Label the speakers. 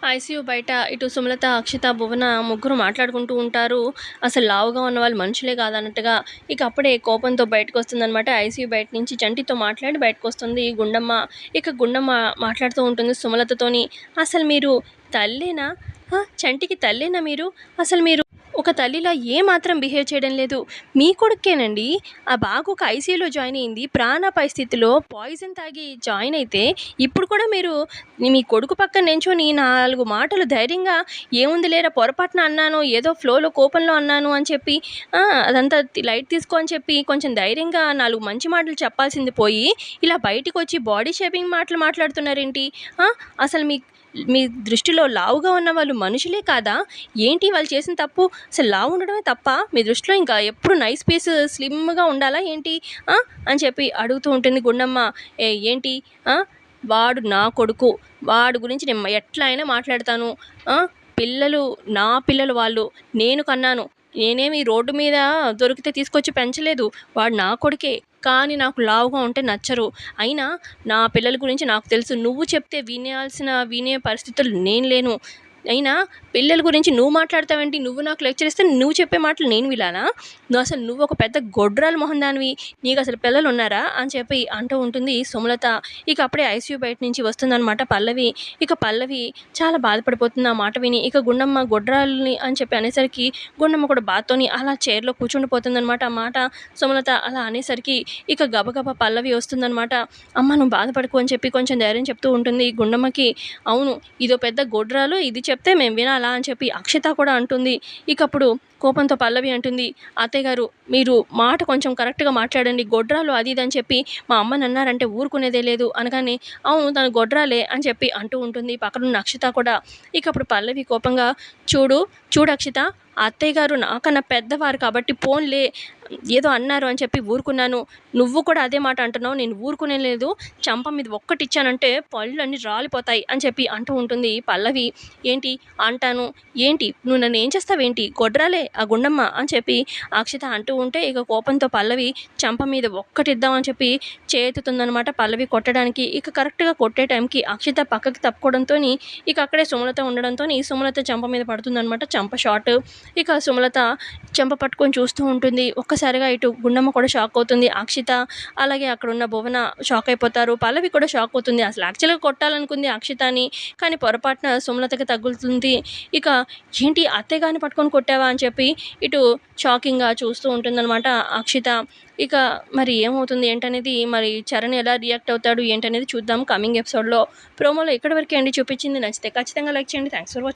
Speaker 1: ICU బయట ఇటు సుమలత, అక్షిత, భువన ముగ్గురు మాట్లాడుకుంటూ ఉంటారు. అసలు లావుగా ఉన్నవాళ్ళు మనుషులే కాదన్నట్టుగా. ఇక అప్పుడే కోపంతో బయటకొస్తుందనమాట. ఐసీయూ బయట నుంచి చంటితో మాట్లాడి బయటకొస్తుంది గుండమ్మ. ఇక గుండమ్మ మాట్లాడుతూ ఉంటుంది సుమలతతోని. "అసలు మీరు తల్లేనా? చంటికి తల్లేనా మీరు? అసలు మీరు ఒక తల్లిలా ఏమాత్రం బిహేవ్ చేయడం లేదు. మీ కొడుకేనండి బాగా ఒక ఐసీయూలో జాయిన్ అయింది. ప్రాణాపాయ స్థితిలో పాయిజన్ తాగి జాయిన్ అయితే ఇప్పుడు కూడా మీరు మీ కొడుకు పక్కన నించొని 4 మాటలు ధైర్యంగా ఏముందిలేరా పొరపాటున అన్నాను, ఏదో ఫ్లోలో కోపంలో అన్నాను అని చెప్పి అదంతా లైట్ తీసుకో అని చెప్పి కొంచెం ధైర్యంగా 4 మంచి మాటలు చెప్పాల్సింది పోయి ఇలా బయటికొచ్చి బాడీ షేపింగ్ మాటలు మాట్లాడుతున్నారేంటి? అసలు మీ దృష్టిలో లావుగా ఉన్న వాళ్ళు మనుషులే కాదా? ఏంటి వాళ్ళు చేసిన తప్పు? అసలు లావు ఉండడమే తప్పా? మీ దృష్టిలో ఇంకా ఎప్పుడు నైస్ పీస్ స్లిమ్‌గా ఉండాలా ఏంటి? అని చెప్పి అడుగుతూ ఉంటుంది గుండమ్మ. ఏంటి? వాడు నా కొడుకు. వాడి గురించి నేను ఎట్లా అయినా మాట్లాడతాను. పిల్లలు నా పిల్లలు వాళ్ళు. నేను కన్నాను. నేనేమి రోడ్డు మీద దొరికితే తీసుకొచ్చి పెంచలేదు. వాడు నా కొడుకే. కానీ నాకు లావుగా ఉంటే నచ్చరు. అయినా నా పిల్లల గురించి నాకు తెలుసు. నువ్వు చెప్తే వినే పరిస్థితుల్లో నేను లేను. అయినా పిల్లల గురించి నువ్వు మాట్లాడతావేంటి? నువ్వు నాకు లెక్చర్ ఇస్తే నువ్వు చెప్పే మాటలు నేను వినాలా? నువ్వు ఒక పెద్ద గొడ్రాలు మొహం దానివి. నీకు అసలు పిల్లలు ఉన్నారా? అని చెప్పి అంటూ ఉంటుంది సుమలత. ఇక అప్పుడే ఐసీయూ బయట నుంచి వస్తుందనమాట పల్లవి. ఇక పల్లవి చాలా బాధపడిపోతుంది ఆ మాట విని. ఇక గుండమ్మ గొడ్రాలని అని చెప్పి అనేసరికి గుండమ్మ కూడా బాధతోని అలా చైర్‌లో కూర్చుండిపోతుందనమాట. ఆ మాట సుమలత అలా అనేసరికి ఇక గబగబా పల్లవి వస్తుందనమాట. "అమ్మ నువ్వు బాధపడకు" అని చెప్పి కొంచెం ధైర్యం చెప్తూ ఉంటుంది గుండమ్మకి. "అవును ఇదో పెద్ద గొడ్రాలు ఇది చెప్తే మేము వినాలా" అని చెప్పి అక్షిత కూడా అంటుంది. ఇక అప్పుడు కోపంతో పల్లవి అంటుంది, "అత్తయ్య గారు మీరు మాట కొంచెం కరెక్ట్‌గా మాట్లాడండి. గొడ్రాలు అది ఇది అని చెప్పి మా అమ్మని అన్నారంటే ఊరుకునేదే లేదు" అనగానే "అవును తను గొడ్రాలే" అని చెప్పి అంటూ ఉంటుంది పక్కనున్న అక్షిత కూడా. ఇక అప్పుడు పల్లవి కోపంగా చూడు అక్షిత అత్తయ్య గారు నాకన్నా పెద్దవారు కాబట్టి పోన్లే ఏదో అన్నారు అని చెప్పి ఊరుకున్నాను. నువ్వు కూడా అదే మాట అంటున్నావు. నేను ఊరుకునే లేదు. చంప మీద ఒక్కటిచ్చానంటే పళ్ళన్నీ రాలిపోతాయి అని చెప్పి అంటూ ఉంటుంది పల్లవి. ఏంటి అంటాను? ఏంటి నువ్వు నన్ను ఏం చేస్తావేంటి? గొడ్రాలే ఆ గుండమ్మ అని చెప్పి అక్షిత అంటూ ఉంటే ఇక కోపంతో పల్లవి చంప మీద ఒక్కటిద్దామని చెప్పి చేతుతుందనమాట పల్లవి కొట్టడానికి. ఇక కరెక్ట్‌గా కొట్టే టైంకి అక్షిత పక్కకి తప్పుకోవడంతోని ఇక అక్కడే సుమలత ఉండడంతోని సుమలత చెంప మీద పడుతుందనమాట చెంప షాట్. ఇక సుమలత చెంప పట్టుకొని చూస్తూ ఉంటుంది. ఒక్కసారిగా ఇటు గుండమ్మ కూడా షాక్ అవుతుంది. అక్షిత అలాగే అక్కడున్న భువన షాక్ అయిపోతారు. పల్లవి కూడా షాక్ అవుతుంది. అసలు యాక్చువల్‌గా కొట్టాలనుకుంది అక్షితని. కానీ పొరపాటున సుమలతకి తగులుతుంది. ఇక ఏంటి అత్తయ్య గారిని పట్టుకొని కొట్టావా అని చెప్పి ఇటు షాకింగ్‌గా చూస్తూ ఉంటుందనమాట అక్షిత. ఇక మరి ఏమవుతుంది ఏంటనేది మరి చరణ్ ఎలా రియాక్ట్ అవుతాడు ఏంటనేది చూద్దాం కమింగ్ ఎపిసోడ్‌లో. ప్రోమోలో ఇక్కడి వరకే అండి చూపించింది. నచ్చితే ఖచ్చితంగా లైక్ చేయండి. Thanks for watching.